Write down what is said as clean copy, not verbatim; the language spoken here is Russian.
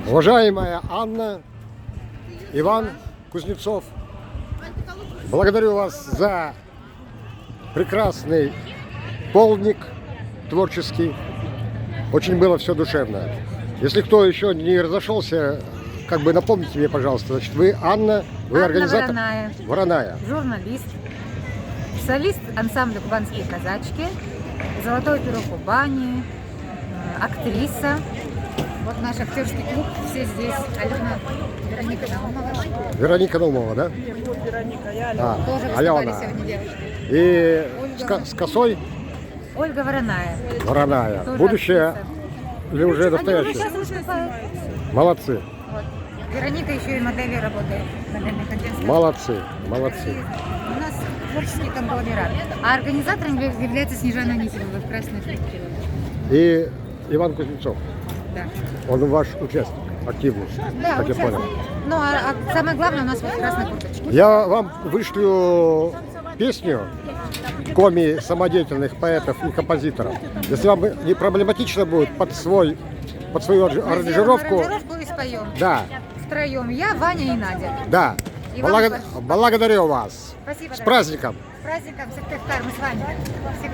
Уважаемая Анна, Иван Кузнецов, благодарю вас за прекрасный полдник творческий. Очень было все душевно. Если кто еще не разошелся, как бы напомните мне, пожалуйста, значит, вы Анна, вы Анна организатор? Вороная. Вороная. Журналист, солист ансамбля «Кубанские казачки», «Золотое перо Кубани», актриса. Вот наш актерский клуб, все здесь. Алена, Вероника Наумова. Вероника Наумова, да? Тоже выступали Алена. сегодня девочки. И Ольга. с косой Ольга Вороная. Вороная. Тоже Будущее актриса. или уже Они уже настоящее? сейчас выступают. Молодцы, Вот. Вероника еще и моделью работает. Модельных агентств. молодцы, молодцы. У нас творческий конгломерат. А организатором является Снежана Анисимова в красной шапке. И Иван Кузнецов, Да. он ваш участник активный, Да, как я понял. участник. Ну, а самое главное, у нас вот красная курточка. Я вам вышлю песню коми самодеятельных поэтов и композиторов. Если вам не проблематично будет под свою Мы сделаем аранжировку, аранжировку и споем. да, Втроем. Я, Ваня и Надя. да. И вам Благодарю вас. Спасибо. С дорогие. праздником! С праздником, Сыктывкар, мы с вами. Всегда